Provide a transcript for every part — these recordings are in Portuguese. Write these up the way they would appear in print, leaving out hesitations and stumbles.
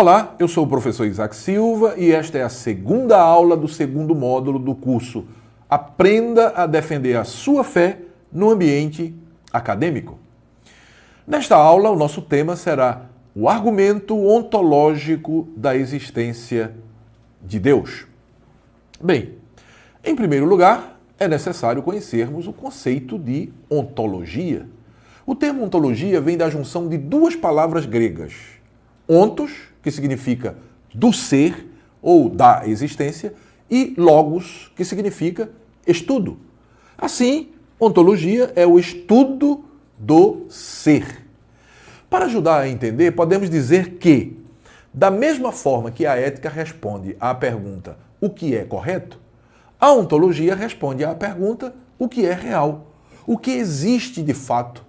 Olá, eu sou o professor Isaac Silva e esta é a segunda aula do segundo módulo do curso Aprenda a Defender a Sua Fé no Ambiente Acadêmico. Nesta aula, o nosso tema será o argumento ontológico da existência de Deus. Bem, em primeiro lugar, é necessário conhecermos o conceito de ontologia. O termo ontologia vem da junção de duas palavras gregas, ontos, que significa do ser ou da existência, e logos, que significa estudo. Assim, ontologia é o estudo do ser. Para ajudar a entender, podemos dizer que, da mesma forma que a ética responde à pergunta o que é correto, a ontologia responde à pergunta o que é real, o que existe de fato.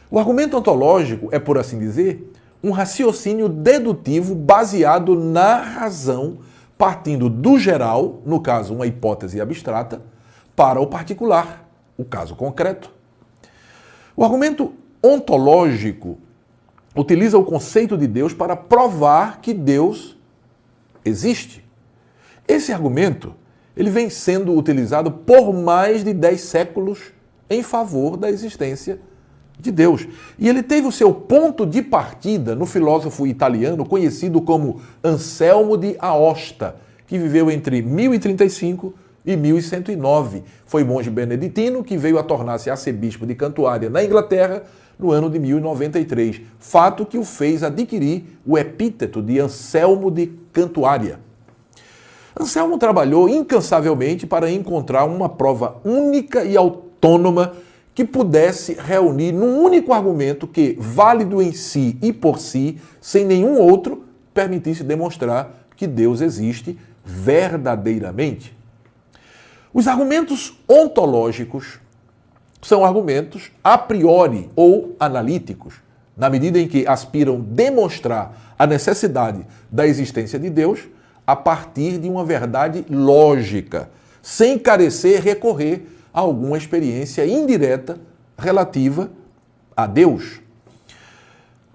O argumento ontológico é, por assim dizer, um raciocínio dedutivo baseado na razão, partindo do geral, no caso uma hipótese abstrata, para o particular, o caso concreto. O argumento ontológico utiliza o conceito de Deus para provar que Deus existe. Esse argumento ele vem sendo utilizado por mais de 10 séculos em favor da existência de Deus. E ele teve o seu ponto de partida no filósofo italiano conhecido como Anselmo de Aosta, que viveu entre 1035 e 1109. Foi monge beneditino que veio a tornar-se arcebispo de Cantuária, na Inglaterra, no ano de 1093, fato que o fez adquirir o epíteto de Anselmo de Cantuária. Anselmo trabalhou incansavelmente para encontrar uma prova única e autônoma que pudesse reunir num único argumento que, válido em si e por si, sem nenhum outro, permitisse demonstrar que Deus existe verdadeiramente. Os argumentos ontológicos são argumentos a priori ou analíticos, na medida em que aspiram demonstrar a necessidade da existência de Deus a partir de uma verdade lógica, sem carecer recorrer a alguma experiência indireta relativa a Deus.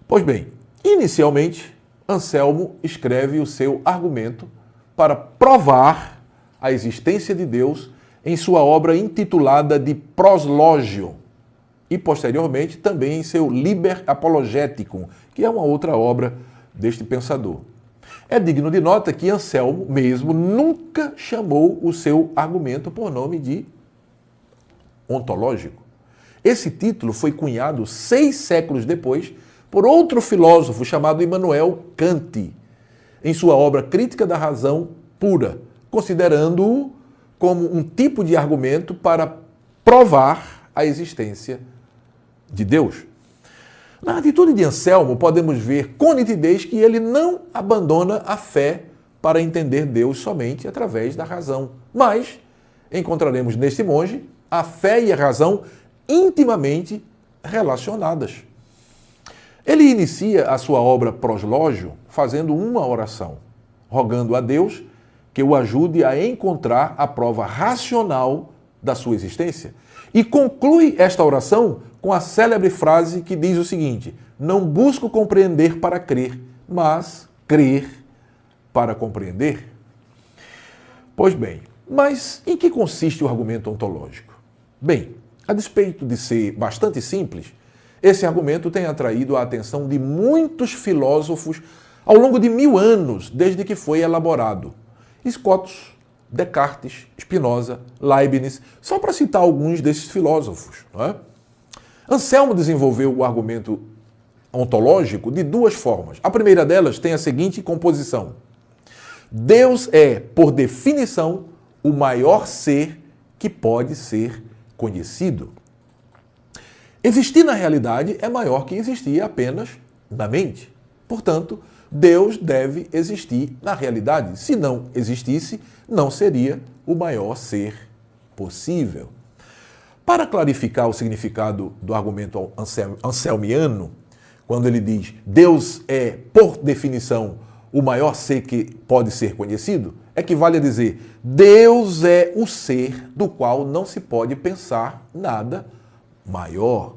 Pois bem, inicialmente, Anselmo escreve o seu argumento para provar a existência de Deus em sua obra intitulada de Proslogion e, posteriormente, também em seu Liber Apologeticum, que é uma outra obra deste pensador. É digno de nota que Anselmo mesmo nunca chamou o seu argumento por nome de ontológico. Esse título foi cunhado 6 séculos depois por outro filósofo chamado Immanuel Kant, em sua obra Crítica da Razão Pura, considerando-o como um tipo de argumento para provar a existência de Deus. Na atitude de Anselmo, podemos ver com nitidez que ele não abandona a fé para entender Deus somente através da razão, mas encontraremos neste monge a fé e a razão intimamente relacionadas. Ele inicia a sua obra Proslógio fazendo uma oração, rogando a Deus que o ajude a encontrar a prova racional da sua existência. E conclui esta oração com a célebre frase que diz o seguinte: não busco compreender para crer, mas crer para compreender. Pois bem, mas em que consiste o argumento ontológico? Bem, a despeito de ser bastante simples, esse argumento tem atraído a atenção de muitos filósofos ao longo de 1000 anos, desde que foi elaborado. Scotus, Descartes, Spinoza, Leibniz, só para citar alguns desses filósofos. Não é? Anselmo desenvolveu o argumento ontológico de 2 formas. A primeira delas tem a seguinte composição: Deus é, por definição, o maior ser que pode ser conhecido. Existir na realidade é maior que existir apenas na mente. Portanto, Deus deve existir na realidade. Se não existisse, não seria o maior ser possível. Para clarificar o significado do argumento anselmiano, quando ele diz Deus é, por definição, o maior ser que pode ser conhecido, equivale a dizer Deus é o ser do qual não se pode pensar nada maior.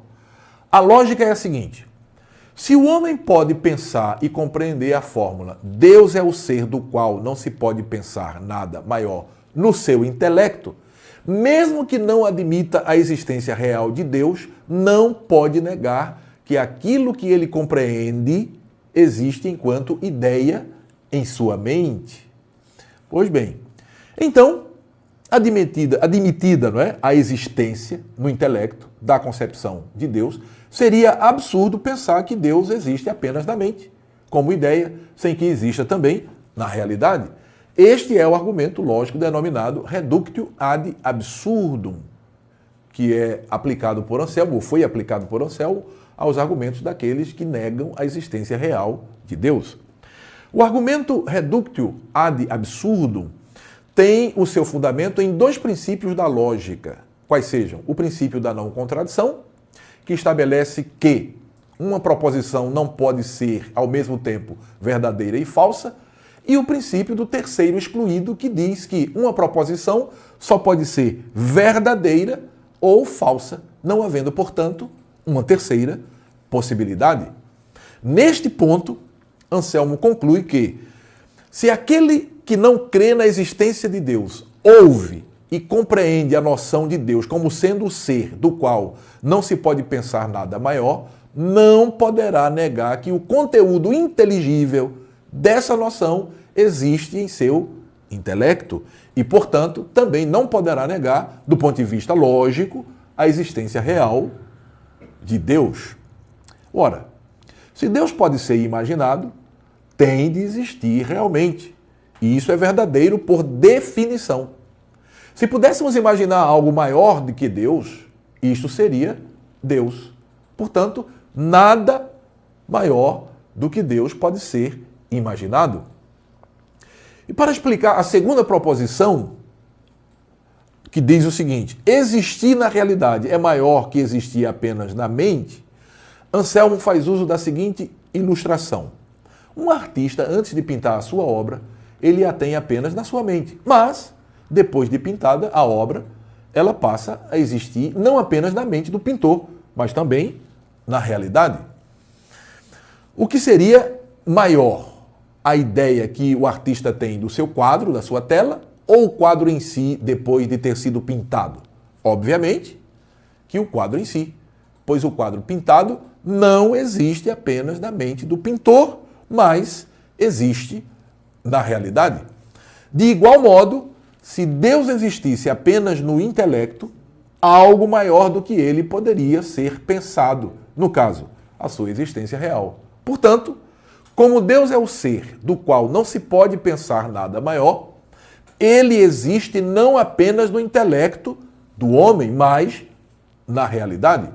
A lógica é a seguinte: Se o homem pode pensar e compreender a fórmula Deus é o ser do qual não se pode pensar nada maior no seu intelecto, mesmo que não admita a existência real de Deus, não pode negar que aquilo que ele compreende existe enquanto ideia em sua mente. Pois bem, então, admitida não é, a existência no intelecto da concepção de Deus, seria absurdo pensar que Deus existe apenas na mente, como ideia, sem que exista também na realidade. Este é o argumento lógico denominado reductio ad absurdum, que é aplicado por Anselmo, ou foi aplicado por Anselmo, aos argumentos daqueles que negam a existência real de Deus. O argumento reductio ad absurdum tem o seu fundamento em dois princípios da lógica, quais sejam o princípio da não contradição, que estabelece que uma proposição não pode ser, ao mesmo tempo, verdadeira e falsa, e o princípio do terceiro excluído, que diz que uma proposição só pode ser verdadeira ou falsa, não havendo, portanto, uma terceira possibilidade. Neste ponto, Anselmo conclui que, se aquele que não crê na existência de Deus ouve e compreende a noção de Deus como sendo o ser do qual não se pode pensar nada maior, não poderá negar que o conteúdo inteligível dessa noção existe em seu intelecto e, portanto, também não poderá negar, do ponto de vista lógico, a existência real de Deus. Ora, se Deus pode ser imaginado, tem de existir realmente. E isso é verdadeiro por definição. Se pudéssemos imaginar algo maior do que Deus, isto seria Deus. Portanto, nada maior do que Deus pode ser imaginado. E para explicar a segunda proposição, que diz o seguinte: existir na realidade é maior que existir apenas na mente, Anselmo faz uso da seguinte ilustração. Um artista, antes de pintar a sua obra, ele a tem apenas na sua mente. Mas, depois de pintada a obra, ela passa a existir não apenas na mente do pintor, mas também na realidade. O que seria maior? A ideia que o artista tem do seu quadro, da sua tela, ou o quadro em si depois de ter sido pintado? Obviamente que o quadro em si, pois o quadro pintado não existe apenas na mente do pintor, mas existe na realidade. De igual modo, se Deus existisse apenas no intelecto, algo maior do que ele poderia ser pensado, no caso, a sua existência real. Portanto, como Deus é o ser do qual não se pode pensar nada maior, ele existe não apenas no intelecto do homem, mas na realidade.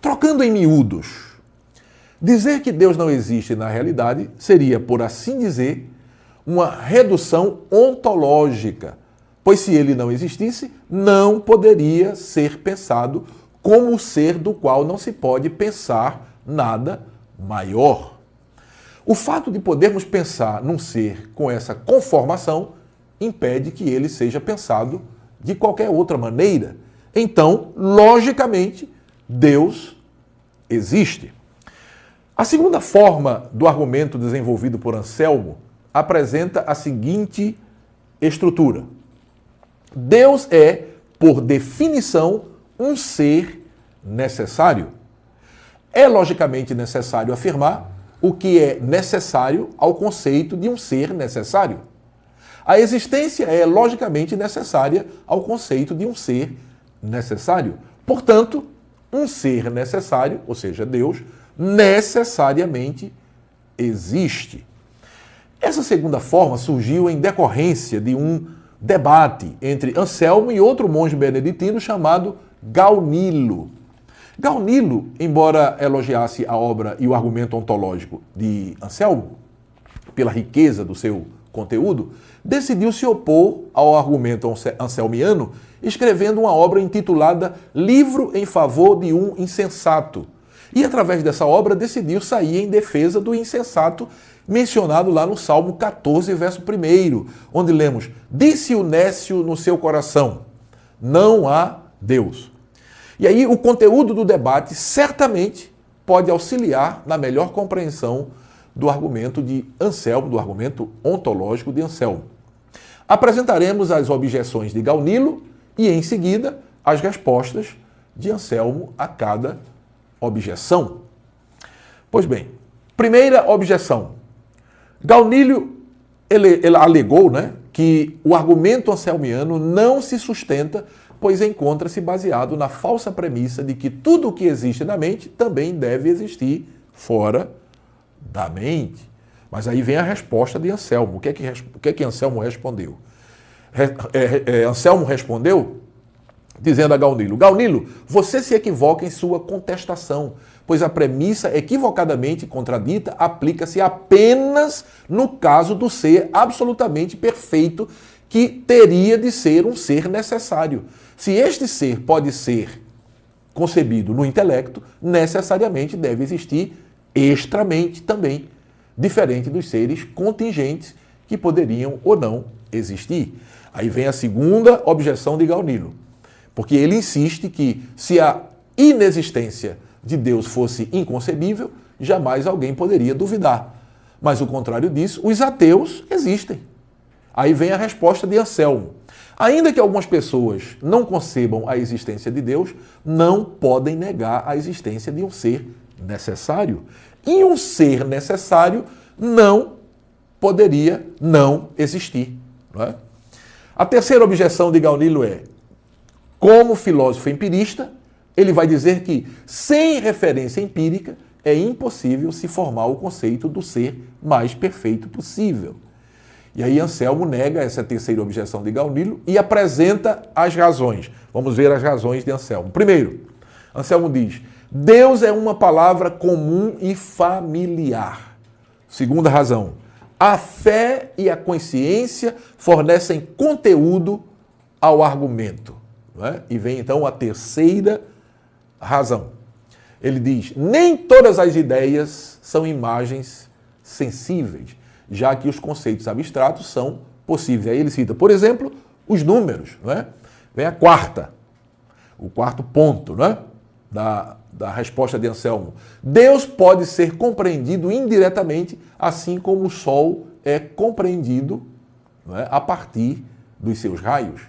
Trocando em miúdos, dizer que Deus não existe na realidade seria, por assim dizer, uma redução ontológica, pois se ele não existisse, não poderia ser pensado como o ser do qual não se pode pensar nada maior. O fato de podermos pensar num ser com essa conformação impede que ele seja pensado de qualquer outra maneira. Então, logicamente, Deus existe. A segunda forma do argumento desenvolvido por Anselmo apresenta a seguinte estrutura. Deus é, por definição, um ser necessário. É logicamente necessário afirmar o que é necessário ao conceito de um ser necessário. A existência é logicamente necessária ao conceito de um ser necessário. Portanto, um ser necessário, ou seja, Deus, necessariamente existe. Essa segunda forma surgiu em decorrência de um debate entre Anselmo e outro monge beneditino chamado Gaunilo. Gaunilo, embora elogiasse a obra e o argumento ontológico de Anselmo, pela riqueza do seu conteúdo, decidiu se opor ao argumento anselmiano, escrevendo uma obra intitulada Livro em Favor de um Insensato. E, através dessa obra, decidiu sair em defesa do insensato mencionado lá no Salmo 14, verso 1, onde lemos: Disse o nécio no seu coração, não há Deus. E aí o conteúdo do debate certamente pode auxiliar na melhor compreensão do argumento de Anselmo, do argumento ontológico de Anselmo. Apresentaremos as objeções de Gaunilo e, em seguida, as respostas de Anselmo a cada objeção. Pois bem, primeira objeção. Gaunilo ele alegou, que o argumento anselmiano não se sustenta, pois encontra-se baseado na falsa premissa de que tudo o que existe na mente também deve existir fora da mente. Mas aí vem a resposta de Anselmo. O que é que Anselmo respondeu? Anselmo respondeu dizendo a Gaunilo: Gaunilo, você se equivoca em sua contestação, pois a premissa equivocadamente contradita aplica-se apenas no caso do ser absolutamente perfeito, que teria de ser um ser necessário. Se este ser pode ser concebido no intelecto, necessariamente deve existir extramente também, diferente dos seres contingentes que poderiam ou não existir. Aí vem a segunda objeção de Gaunilo, porque ele insiste que se a inexistência de Deus fosse inconcebível, jamais alguém poderia duvidar. Mas o contrário disso, os ateus existem. Aí vem a resposta de Anselmo. Ainda que algumas pessoas não concebam a existência de Deus, não podem negar a existência de um ser necessário. E um ser necessário não poderia não existir. Não é? A terceira objeção de Gaunilo é: como filósofo empirista, ele vai dizer que, sem referência empírica, é impossível se formar o conceito do ser mais perfeito possível. E aí Anselmo nega essa terceira objeção de Gaunilo e apresenta as razões. Vamos ver as razões de Anselmo. Primeiro, Anselmo diz: Deus é uma palavra comum e familiar. Segunda razão, a fé e a consciência fornecem conteúdo ao argumento. Não é? E vem então a terceira razão. Ele diz: nem todas as ideias são imagens sensíveis, já que os conceitos abstratos são possíveis. Aí ele cita, por exemplo, os números. Não é? Vem o quarto ponto, não é? da resposta de Anselmo. Deus pode ser compreendido indiretamente, assim como o Sol é compreendido, não é? A partir dos seus raios.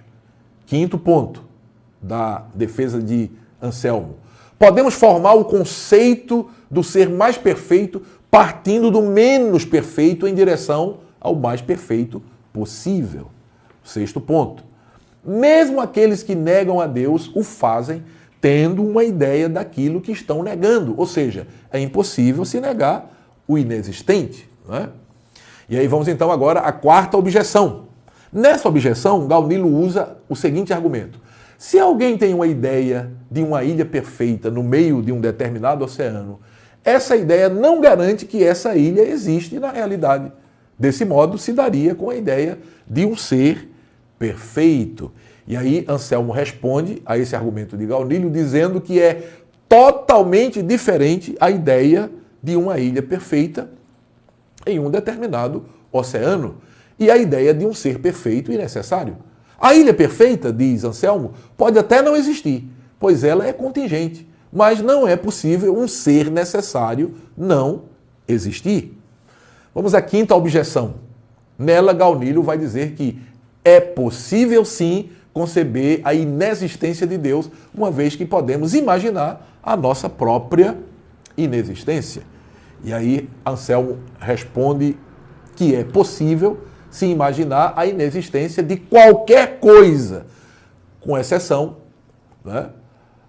Quinto ponto da defesa de Anselmo. Podemos formar o conceito do ser mais perfeito partindo do menos perfeito em direção ao mais perfeito possível. Sexto ponto. Mesmo aqueles que negam a Deus o fazem tendo uma ideia daquilo que estão negando. Ou seja, é impossível se negar o inexistente. Não é? E aí vamos então agora à quarta objeção. Nessa objeção, Gaunilo usa o seguinte argumento: se alguém tem uma ideia de uma ilha perfeita no meio de um determinado oceano, essa ideia não garante que essa ilha existe na realidade. Desse modo, se daria com a ideia de um ser perfeito. E aí Anselmo responde a esse argumento de Gaunilo dizendo que é totalmente diferente a ideia de uma ilha perfeita em um determinado oceano e a ideia de um ser perfeito e necessário. A ilha perfeita, diz Anselmo, pode até não existir, pois ela é contingente, mas não é possível um ser necessário não existir. Vamos à quinta objeção. Nela, Gaunilo vai dizer que é possível sim conceber a inexistência de Deus, uma vez que podemos imaginar a nossa própria inexistência. E aí Anselmo responde que é possível se imaginar a inexistência de qualquer coisa, com exceção, né,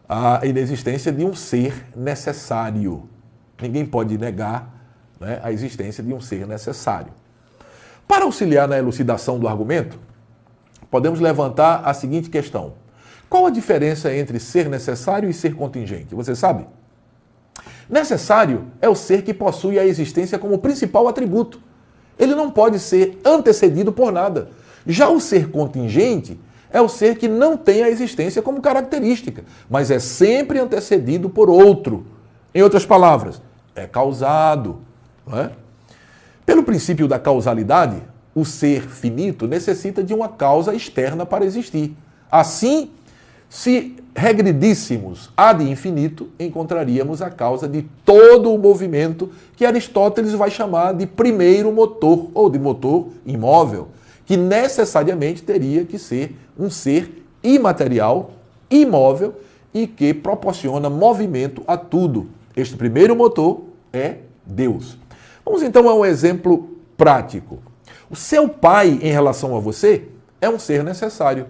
a inexistência de um ser necessário. Ninguém pode negar, né, a existência de um ser necessário. Para auxiliar na elucidação do argumento, podemos levantar a seguinte questão: qual a diferença entre ser necessário e ser contingente? Você sabe? Necessário é o ser que possui a existência como principal atributo. Ele não pode ser antecedido por nada. Já o ser contingente é o ser que não tem a existência como característica, mas é sempre antecedido por outro. Em outras palavras, é causado. Não é? Pelo princípio da causalidade, o ser finito necessita de uma causa externa para existir. Assim, Se regredíssemos ad infinito, encontraríamos a causa de todo o movimento que Aristóteles vai chamar de primeiro motor, ou de motor imóvel, que necessariamente teria que ser um ser imaterial, imóvel e que proporciona movimento a tudo. Este primeiro motor é Deus. Vamos então a um exemplo prático. O seu pai, em relação a você, é um ser necessário.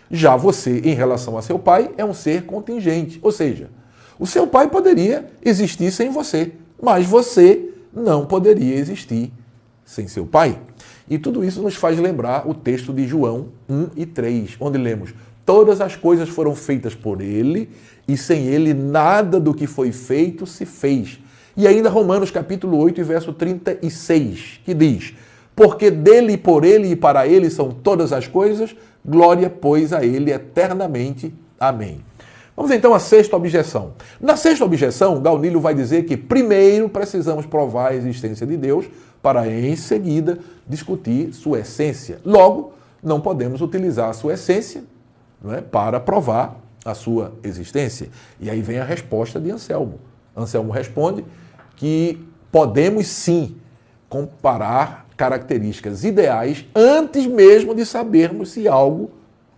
Já você, em relação a seu pai, é um ser contingente. Ou seja, o seu pai poderia existir sem você, mas você não poderia existir sem seu pai. E tudo isso nos faz lembrar o texto de João 1 e 3, onde lemos: todas as coisas foram feitas por ele, e sem ele nada do que foi feito se fez. E ainda Romanos capítulo 8 e verso 36, que diz: porque dele, por ele e para ele são todas as coisas, glória, pois, a ele eternamente. Amém. Vamos então à sexta objeção. Na sexta objeção, Gaunilio vai dizer que primeiro precisamos provar a existência de Deus para, em seguida, discutir sua essência. Logo, não podemos utilizar a sua essência, não é, para provar a sua existência. E aí vem a resposta de Anselmo. Anselmo responde que podemos sim comparar características ideais antes mesmo de sabermos se algo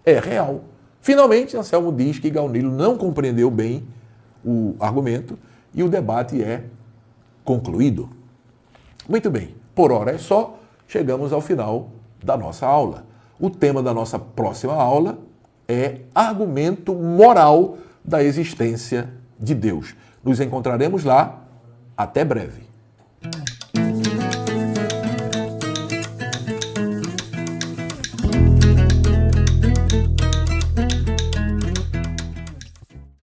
é real. Finalmente, Anselmo diz que Gaunilio não compreendeu bem o argumento e o debate é concluído. Muito bem, por hora é só, chegamos ao final da nossa aula. O tema da nossa próxima aula é argumento moral da existência de Deus. Nos encontraremos lá. Até breve.